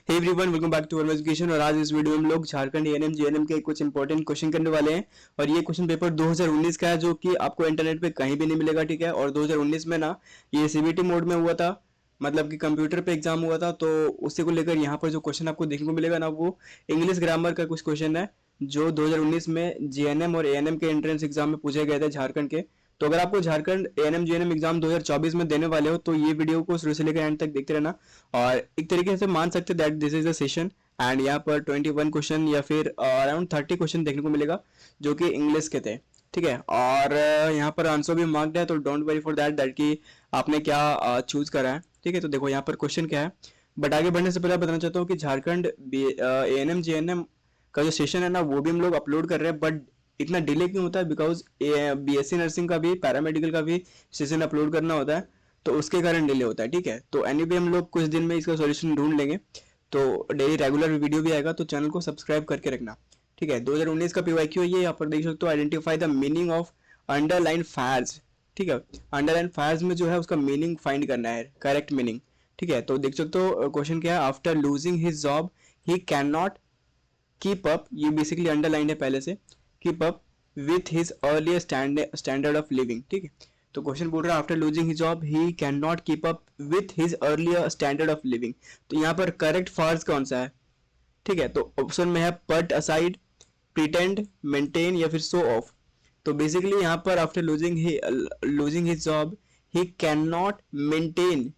Hey everyone, welcome back to education. और आज इस वीडियो में हम लोग झारखंड एएनएम जीएनएम के कुछ इंपॉर्टेंट क्वेश्चन करने वाले हैं। और ये क्वेश्चन पेपर 2019 का है, जो कि आपको इंटरनेट पे कहीं भी नहीं मिलेगा, ठीक है। और 2019 में ना ये सीबीटी मोड में हुआ था, मतलब कि कंप्यूटर पे एग्जाम हुआ था। तो उसी को लेकर यहाँ पर जो क्वेश्चन आपको देखने को मिलेगा ना, वो इंग्लिश ग्रामर का कुछ क्वेश्चन है, जो 2019 में जीएनएम और एएनएम के एंट्रेंस एग्जाम में पूछे गए थे झारखंड के। तो अगर आपको झारखंड एएनएम जीएनएम एग्जाम 2024 में देने वाले हो, तो ये वीडियो को शुरू से लेकर एंड तक देखते रहना। और एक तरीके से मान सकते that this is a session. And यहाँ पर 21 क्वेश्चन या फिर अराउंड 30 क्वेश्चन देखने को मिलेगा, जो कि इंग्लिश के थे, ठीक है। और यहाँ पर आंसर भी मार्क्ड है, तो don't worry for that that कि आपने क्या चूज करा है, ठीक है। तो देखो यहाँ पर क्वेश्चन क्या है, बट आगे बढ़ने से पहले बताना चाहता हूँ कि झारखंड एएनएम जीएनएम का जो सेशन है ना, वो भी हम लोग अपलोड कर रहे हैं। बट इतना डिले क्यों होता है? बिकॉज बीएससी नर्सिंग का भी, पैरामेडिकल का भी सेशन अपलोड करना होता है, तो उसके कारण डिले होता है, ठीक है। तो एनीवे हम लोग कुछ दिन में इसका सॉल्यूशन ढूंढ लेंगे। तो डेली रेगुलर वीडियो भी आएगा, तो चैनल को सब्सक्राइब करके रखना, ठीक है। 2019 का पीवाईक्यू है ये, यहाँ पर देख सकते हो। Identify the meaning of underline Fyers, ठीक है। अंडरलाइन फायर्स में जो है उसका मीनिंग फाइंड करना है, करेक्ट मीनिंग, ठीक है। तो देख सकते हो क्वेश्चन क्या है, after losing his job he can not keep up, ये बेसिकली अंडरलाइन है पहले से, keep up with his earlier standard of living, ठीक है। तो क्वेश्चन बोल रहा है after losing his job he can not keep up with his earlier standard of living. तो यहाँ पर करेक्ट फार्स कौन सा है, ठीक है। तो ऑप्शन में है पट असाइड, प्रिटेंड, मेंटेन या फिर शो ऑफ। तो बेसिकली यहाँ पर after losing his job he can not maintain,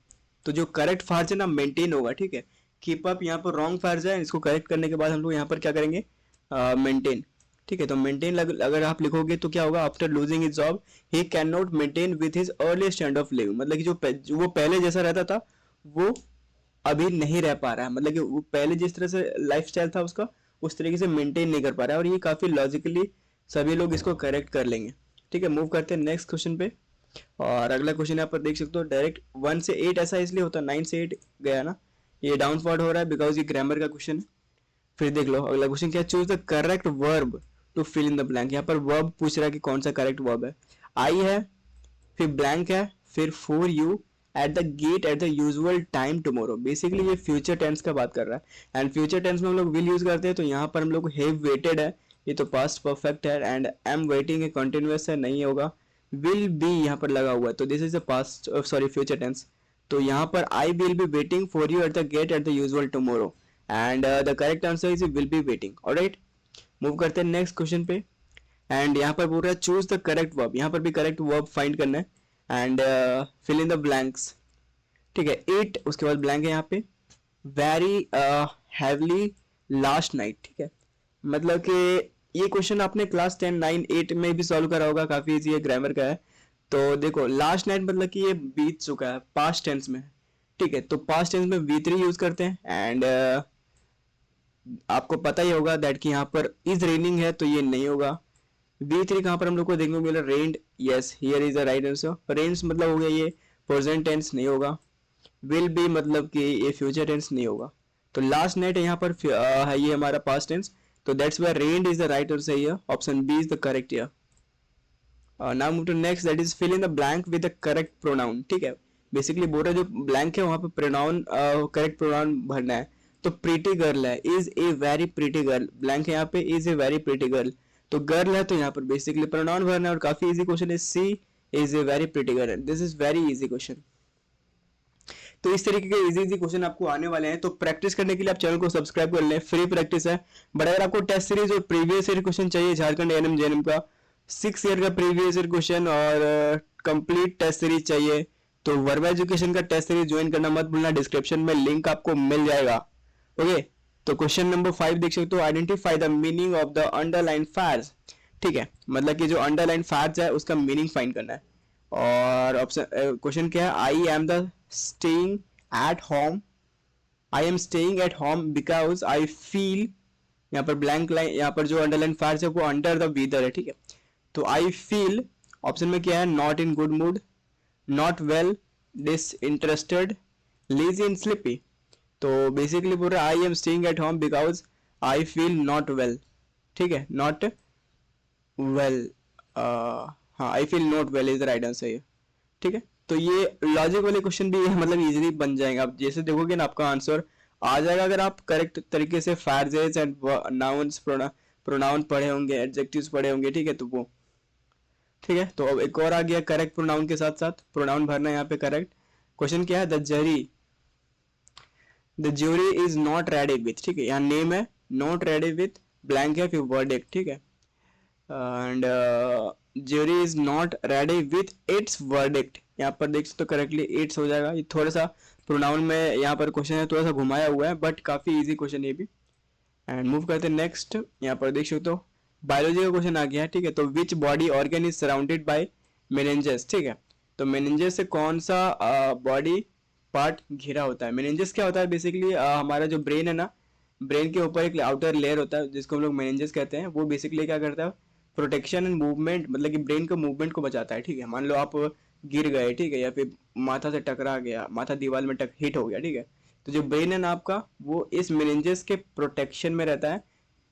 तो जो करेक्ट फार्स है ना, मेंटेन होगा, ठीक है। कीप अप यहाँ पर रॉन्ग फार्स है, इसको करेक्ट करने के बाद हम लोग यहाँ पर क्या करेंगे, मेंटेन, ठीक है। तो मेंटेन अगर आप लिखोगे तो क्या होगा, after losing his job he can not maintain with his early stand of living. मतलब कि जो वो पहले जैसा रहता था, वो अभी नहीं रह पा रहा है। मतलब कि वो पहले जिस तरह से लाइफ स्टाइल था उसका, उस तरीके से मेंटेन नहीं कर पा रहा है। और ये काफी लॉजिकली सभी लोग इसको करेक्ट कर लेंगे, ठीक है। मूव करते हैं नेक्स्ट क्वेश्चन पे। और अगला क्वेश्चन यहाँ पर देख सकते हो, डायरेक्ट 1 से 8 ऐसा इसलिए होता है, 9 से 8 गया ना, ये डाउनफॉर्ड हो रहा है बिकॉज ये ग्रामर का क्वेश्चन है। फिर देख लो अगला क्वेश्चन क्या, choose the correct verb to fill in the blank. यहाँ पर वर्ब पूछ रहा है कि कौन सा करेक्ट वर्ब है। आई है, फिर ब्लैंक है, फिर for you at the gate at the usual time tomorrow. Basically ये फ्यूचर टेंस का बात कर रहा है, एंड फ्यूचर टेंस में हम लोग विल यूज करते हैं। तो यहाँ पर हम लोग हैव वेटेड है, ये तो पास्ट परफेक्ट है। एंड एम वेटिंग है, कंटिन्यूअस है, नहीं होगा। विल बी यहाँ पर लगा हुआ है, तो this is the past sorry future tense. तो यहाँ पर I will be waiting for you at the gate at the usual tomorrow, and the correct answer is will be waiting. Alright, move करते हैं नेक्स्ट क्वेश्चन पे। And यहाँ पर बोल रहा है चूज द करेक्ट वर्ब, यहाँ पर भी करेक्ट वर्ब फाइंड करना है। And fill in the blanks, ठीक है। इट, उसके बाद ब्लैंक है यहाँ पे, वेरी हैवली लास्ट नाइट, ठीक है। मतलब कि ये क्वेश्चन आपने क्लास 10, 9, 8 में भी सॉल्व करा होगा, काफी इजी है, ग्रामर का है। तो देखो लास्ट नाइट मतलब कि ये बीत चुका है, पास्ट टेंस में, ठीक है। तो पास्ट टेंस में V3 यूज करते हैं। एंड आपको पता ही होगा दैट कि यहाँ पर इज रेनिंग है, तो ये नहीं होगा। V3 कहाँ पर हम लोग को देखने को मिला, rained, yes here is the right answer. Rains मतलब हो गया ये प्रेजेंट टेंस, नहीं होगा। विल बी मतलब कि ये फ्यूचर टेंस, नहीं होगा। तो लास्ट नाइट यहाँ पर है ये हमारा पास्ट टेंस, तो that's why rained is the right answer here, option B is the correct here. Now move to next, that is fill in the blank with the correct pronoun, ठीक है। Basically बोल रहा है जो blank है वहां पे प्रोनाउन, करेक्ट प्रोनाउन भरना है। तो प्रीटी गर्ल है, is a very pretty girl, blank है यहाँ पे, is a very pretty girl. तो गर्ल है, तो यहाँ पर बेसिकली प्रोनाउन भरना है। और काफी इजी क्वेश्चन है, she is a very pretty girl, this is very easy question. तो इस तरीके के इजी इजी क्वेश्चन आपको आने वाले हैं। तो प्रैक्टिस करने के लिए आप चैनल को सब्सक्राइब कर लें, फ्री प्रैक्टिस है। बट अगर आपको टेस्ट सीरीज और प्रीवियस ईयर क्वेश्चन चाहिए, झारखंड एएनएम जेएनएम का 6 ईयर का प्रीवियस ईयर क्वेश्चन और कंप्लीट टेस्ट सीरीज चाहिए, तो वर्बा एजुकेशन का टेस्ट सीरीज ज्वाइन करना मत भूलना, डिस्क्रिप्शन में लिंक आपको मिल जाएगा। ओके, तो क्वेश्चन नंबर 5 देख सकते हो, identify the meaning of the underline Fyers, ठीक है। मतलब कि जो अंडरलाइन फायर्स है उसका मीनिंग फाइंड करना है। और ऑप्शन क्वेश्चन क्या है, I am the staying at home, I am staying at home because I feel, यहाँ पर ब्लैंक लाइन, यहाँ पर जो अंडरलाइन फायर्स है वो अंडर द वेदर है, ठीक है। तो आई फील ऑप्शन में क्या है, not in good mood, not well, disinterested, lazy and sleepy. तो बेसिकली बोल रहा है I am staying at home because I feel not well, ठीक है, नॉट वेल, हाँ I feel not well is the right answer ये, ठीक है। तो ये लॉजिक वाले क्वेश्चन भी मतलब इजीली बन जाएंगे। आप जैसे देखोगे ना आपका आंसर आ जाएगा अगर आप करेक्ट तरीके से फ्रेजेस एंड नाउन्स प्रोनाउन पढ़े होंगे, एडजेक्टिव्स पढ़े होंगे, ठीक है, तो वो ठीक है। तो अब एक और आ गया करेक्ट प्रोनाउन के साथ साथ प्रोनाउन भरना है यहाँ पे करेक्ट। क्वेश्चन क्या है, the jury is not ready with, ठीक है, यहाँ नेम है, नॉट रेडी विथ ब्लैंक है, फिर वर्डिक्ट, ठीक है, and jury is not ready with its verdict. यहाँ पर देख सकते हो करेक्टली इट्स हो जाएगा। ये थोड़ा सा प्रोनाउन में यहाँ पर क्वेश्चन है थोड़ा सा घुमाया हुआ है, बट काफी इजी क्वेश्चन ये भी। एंड मूव करते हैं नेक्स्ट। यहाँ पर देख सकते हो बायोलॉजी का क्वेश्चन आ गया है, ठीक है। तो which body organ is surrounded by meninges, ठीक है। तो मेनिंजेस से कौन सा बॉडी पार्ट घिरा होता है। मेनिंजेस क्या होता है बेसिकली, हमारा जो ब्रेन है ना, ब्रेन के ऊपर एक आउटर लेयर होता है जिसको हम लोग मेनिंजेस कहते हैं। वो बेसिकली क्या करता है, प्रोटेक्शन एंड मूवमेंट, मतलब कि ब्रेन का मूवमेंट को बचाता है, ठीक है। मान लो आप गिर गए, ठीक है, या फिर माथा से टकरा गया, माथा दीवार में हिट हो गया, ठीक है, तो जो ब्रेन है ना आपका, वो इस मेनिंजेस के प्रोटेक्शन में रहता है,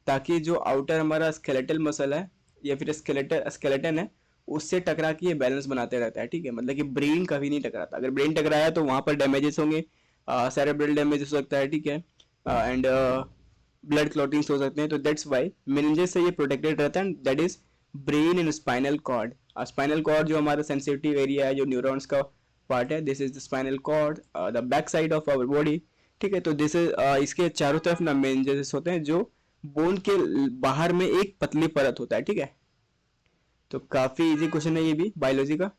ताकि जो आउटर हमारा स्केलेटल मसल है या फिर स्केलेटन है, उससे टकरा के ये बैलेंस बनाते रहता है, ठीक है। मतलब कि ब्रेन कभी नहीं टकराता। अगर ब्रेन टकराया तो वहां पर डैमेजेस होंगे, सेरेब्रल डैमेजेस हो सकता है, ठीक है, एंड ब्लड क्लॉटिंग्स हो सकते हैं। तो दैट्स वाई मेनिंजेस से ये प्रोटेक्टेड रहता है, that is brain and spinal cord. Spinal cord जो हमारा सेंसिटिव एरिया है, जो न्यूरॉन्स का पार्ट है, this is the spinal cord, the back side of our body, ठीक है। तो दिस इज इसके चारों तरफ ना मेनिंजेस होते हैं, जो बोन के बाहर में एक पतली परत होता है, ठीक है। तो काफी इजी क्वेश्चन है ये भी बायोलॉजी का।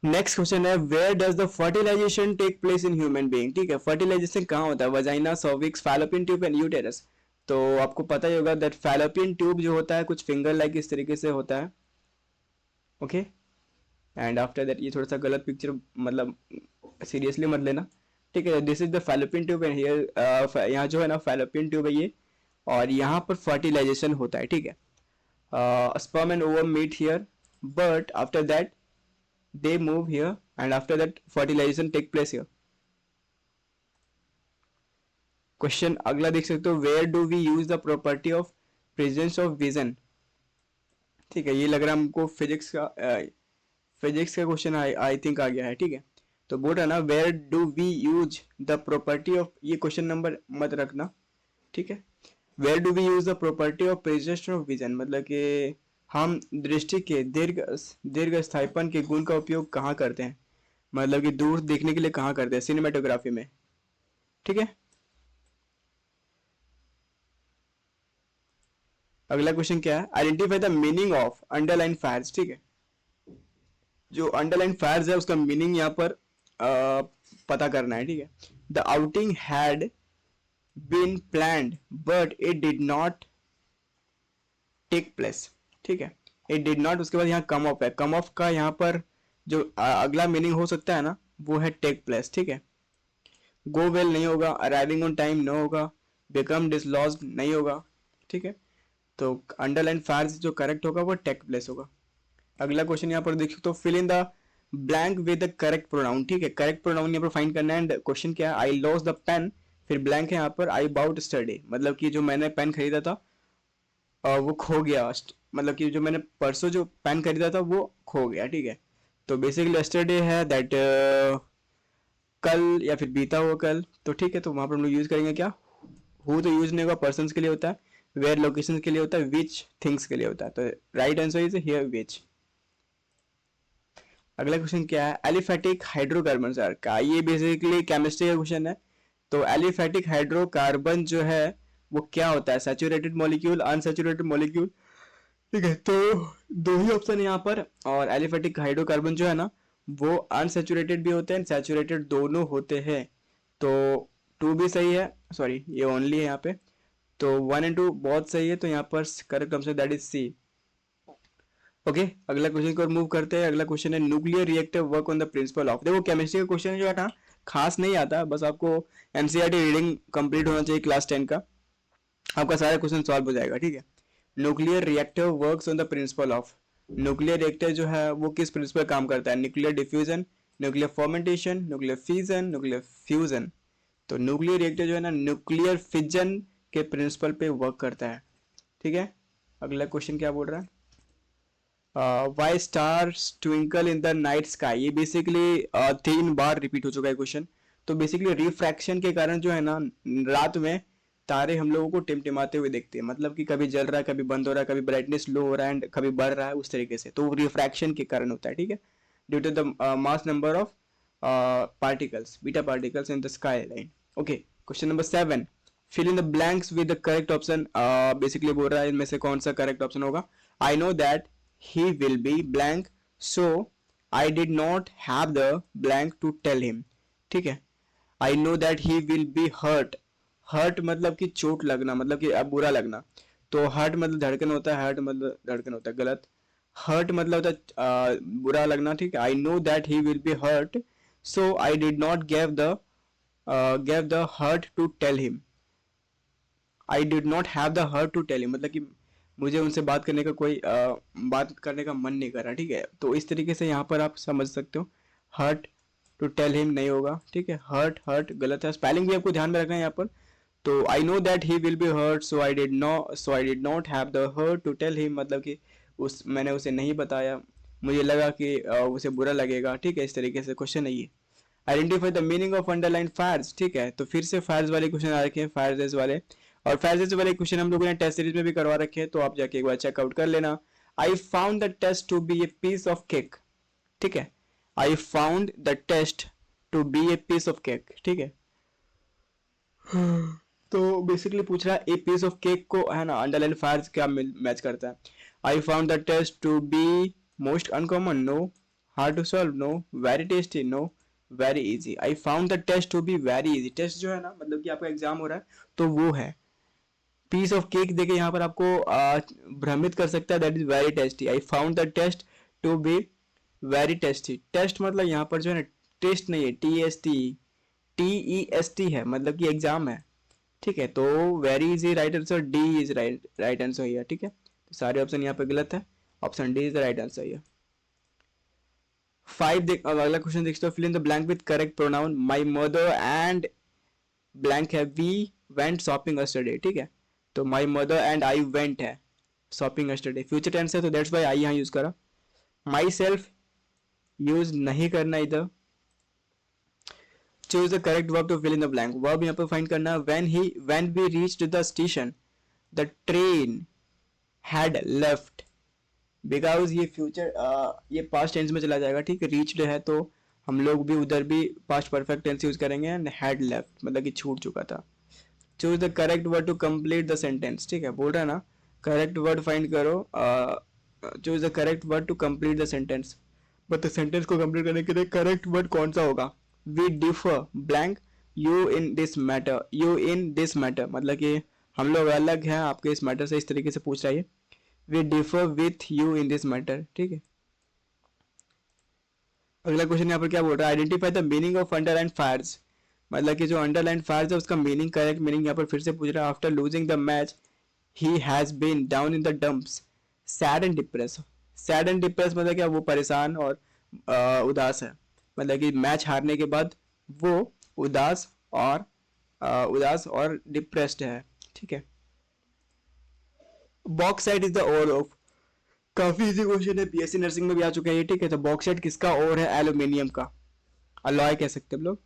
नेक्स्ट क्वेश्चन है, where does the fertilisation take place in human being, ठीक है। फर्टिलाइजेशन कहाँ होता है, vagina, cervix, fallopian tube and uterus. तो आपको पता ही होगा दैट फैलोपियन ट्यूब जो होता है कुछ फिंगर लाइक इस तरीके से होता है, ओके। एंड आफ्टर दैट, ये थोड़ा सा गलत पिक्चर, मतलब सीरियसली मत लेना, ठीक है। This is the fallopian tube and here, यहाँ जो है ना फैलोपियन ट्यूब है ये, और यहाँ पर फर्टिलाइजेशन होता है, ठीक है। sperm and ovum meet here, but after that they move here, and after that fertilization take place here. Question अगला देख सकते हो, where do we use the property of presence of vision, ठीक है। ये लग रहा है हमको फिजिक्स का क्वेश्चन आई थिंक आ गया है, ठीक है। तो बोल रहा है ना, where do we use the property of, ये क्वेश्चन नंबर मत रखना, ठीक है। Where do we use the property of presence of vision, मतलब कि हम दृष्टि के दीर्घ स्थायीपन के गुण का उपयोग कहाँ करते हैं, मतलब कि दूर देखने के लिए कहाँ करते हैं, सिनेमेटोग्राफी में, ठीक है। अगला क्वेश्चन क्या है, identify the meaning of underline Fyers, ठीक है। जो अंडरलाइन फायर्स है उसका मीनिंग यहाँ पर पता करना है, ठीक है। The outing had been planned but it did not take place, ठीक है। इट डिड नॉट, उसके बाद यहाँ कम ऑफ है, कम ऑफ का यहाँ पर जो अगला मीनिंग हो सकता है ना, वो है टेक प्लेस, ठीक है। गो वेल नहीं होगा, अराइविंग ऑन टाइम न होगा, बिकम डिसलॉज्ड नहीं होगा, ठीक है। तो अंडरलाइन फायर्स जो करेक्ट होगा वो टेक प्लेस होगा। अगला क्वेश्चन यहाँ पर देखो, तो fill in the blank with the correct pronoun, ठीक है। करेक्ट प्रोनाउन यहाँ पर फाइंड करना है। एंड क्वेश्चन क्या है, आई लॉस्ट द पेन, फिर ब्लैंक है यहाँ पर, आई बाउट स्टडी, मतलब कि जो मैंने पेन खरीदा था वो खो गया, मतलब कि जो मैंने परसों जो पेन खरीदा था वो खो गया, ठीक है। तो बेसिकली यस्टरडे है दैट कल या फिर बीता हुआ कल, तो ठीक है। तो वहां पर हम लोग यूज करेंगे क्या, हु तो यूज नहीं होगा, पर्सन के लिए होता है, वेयर लोकेशन के लिए होता है, विच थिंग्स के लिए होता है। तो right answer is here which. अगला क्वेश्चन क्या है, एलिफेटिक हाइड्रोकार्बन सर का, ये बेसिकली केमिस्ट्री का क्वेश्चन है। तो एलिफेटिक हाइड्रोकार्बन जो है वो क्या होता है, सैचुरेटेड मॉलिक्यूल, अनसैचुरेटेड मॉलिक्यूल, ठीक है। तो दो ही ऑप्शन है यहाँ पर, और एलिफेटिक हाइड्रोकार्बन जो है ना वो अनसैचुरेटेड भी होते हैं, सैचुरेटेड दोनों होते हैं। तो टू भी सही है, सॉरी ये ओनली है यहाँ पे, तो 1 and 2 बहुत सही है। तो यहाँ पर correct answer that is C, okay. अगला क्वेश्चन की ओर मूव करते हैं। अगला क्वेश्चन है, nuclear reactor work on the principle of, देखो केमिस्ट्री का क्वेश्चन जो है ना खास नहीं आता, बस आपको एनसीईआरटी रीडिंग कंप्लीट होना चाहिए क्लास 10 का, आपका सारा क्वेश्चन सॉल्व हो जाएगा, ठीक है। Nuclear reactor works on the principle of, nuclear reactor जो है वो किस प्रिंसिपल काम करता है, nuclear diffusion, nuclear fermentation, nuclear fission, nuclear fusion. तो न्यूक्लियर रिएक्टर जो है ना न्यूक्लियर फिजन के प्रिंसिपल पे वर्क करता है, ठीक है। अगला क्वेश्चन क्या बोल रहा है, why stars twinkle in the night sky, ये बेसिकली 3 बार रिपीट हो चुका है क्वेश्चन। तो बेसिकली रिफ्रैक्शन के कारण जो है ना रात में तारे हम लोगों को टिमटिमाते हुए देखते हैं, मतलब कि कभी जल रहा है, कभी बंद हो रहा है, कभी ब्राइटनेस लो हो रहा है एंड कभी बढ़ रहा है, उस तरीके से। तो रिफ्रैक्शन के कारण होता है, ठीक है, due to the mass number of particles, beta particles in the sky line. Okay, question number 7, fill in the blanks with the correct option. Basically बोल रहा है इनमें से कौन सा करेक्ट ऑप्शन होगा। I know that he will be blank, so I did not have the blank to tell him, ठीक है। I know that he will be hurt, hurt मतलब कि चोट लगना, मतलब कि अब बुरा लगना। तो हर्ट मतलब धड़कन होता है, हर्ट मतलब धड़कन होता है, गलत। हर्ट मतलब होता है बुरा लगना, ठीक है। I know that he will be hurt, so I did not gave the hurt to tell him. I did not have the hurt to tell him, मतलब कि मुझे उनसे बात करने का बात करने का मन नहीं कर रहा, ठीक है। तो इस तरीके से यहाँ पर आप समझ सकते हो, हर्ट टू टेल हिम नहीं होगा, ठीक है। हर्ट हर्ट गलत है, स्पेलिंग भी आपको ध्यान में रखना है यहाँ पर। तो I know that he will be hurt, so I did not have the hurt to tell him, मतलब कि मैंने उसे नहीं बताया, मुझे लगा कि उसे बुरा लगेगा, ठीक है। इस तरीके से क्वेश्चन है ये। Identify the meaning of underline Fyers, ठीक है। तो फिर से फायर्स वाले क्वेश्चन आ रखे हैं, फायर्स वाले, और फायर्स वाले क्वेश्चन हम लोगों ने टेस्ट सीरीज में भी करवा रखे हैं, तो आप जाके एक बार चेकआउट कर लेना। I found the test to be a piece of cake, ठीक है। I found the test to be a piece of cake, ठीक है। तो बेसिकली पूछ रहा है ए पीस ऑफ केक को, है ना, अंडरलाइन फायर्स क्या मैच करता है। I found the test to be most uncommon, no. Hard to solve, no. Very tasty, no. Very easy. I found the test to be very easy, test जो है ना, मतलब कि आपका एग्जाम हो रहा है, तो वो है। पीस ऑफ केक देखे यहाँ पर आपको भ्रमित कर सकता है, that is very tasty. I found the test to be very tasty, test मतलब यहाँ पर जो है ना टेस्ट नहीं है, TEST है, मतलब कि एग्जाम है, ठीक है। तो very easy right answer, D is right answer here, ठीक है। तो सारे ऑप्शन यहाँ पे गलत है, option D is the right answer here. 5 देख, अगला क्वेश्चन देखते हो, fill in the blank with correct pronoun. My mother and blank है, वी वेंट शॉपिंग यस्टरडे, ठीक है। तो my mother and I went है शॉपिंग यस्टरडे, फ्यूचर टेंस है, तो दैट्स व्हाई आई यहाँ यूज करा। माई सेल्फ यूज नहीं करना इधर। Choose the correct verb to fill in the blank, verb यहाँ पे फाइंड करना है। when we reached the station the train had left, because ये फ्यूचर ये पास्ट टेंस में चला जाएगा, ठीक है। रीच्ड है तो हम लोग भी उधर भी पास्ट परफेक्ट टेंस यूज करेंगे, एंड हैड लेफ्ट मतलब कि छूट चुका था। Choose the correct word to complete the sentence, ठीक है। बोल रहा है ना करेक्ट वर्ड फाइंड करो, choose the correct word to complete the sentence, but sentence को कंप्लीट करने के लिए करेक्ट वर्ड कौन सा होगा। We differ blank you in this matter, you in this matter मतलब कि हम लोग अलग हैं आपके इस मैटर से, इस तरीके से पूछ रहा है। We differ with you in this matter, ठीक है। अगला क्वेश्चन यहाँ पर क्या बोल रहा है, identify the meaning of underline fires, मतलब कि जो अंडरलाइन फायर्स है उसका मीनिंग, करेक्ट मीनिंग यहाँ पर फिर से पूछ रहा है। After losing the match he has been down in the dumps, sad and depress. Sad and depress मतलब क्या, वो परेशान और उदास है, मतलब कि मैच हारने के बाद वो उदास और डिप्रेस्ड है, ठीक है। Bauxite is the ore of, काफी इजी क्वेश्चन है, बीएससी नर्सिंग में भी आ चुका है ये, ठीक है। तो बॉक्साइट किसका ओर है, एल्यूमिनियम का, अलॉय कह सकते हैं हम लोग।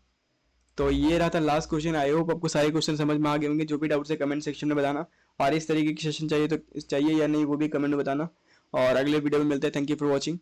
तो ये रहा था लास्ट क्वेश्चन। आई होप आपको सारे क्वेश्चन समझ में आ गए होंगे। जो भी डाउट है कमेंट सेक्शन में बताना, और इस तरीके की सेशन चाहिए तो चाहिए या नहीं वो भी कमेंट में बताना, और अगले वीडियो में मिलते हैं। Thank you for watching.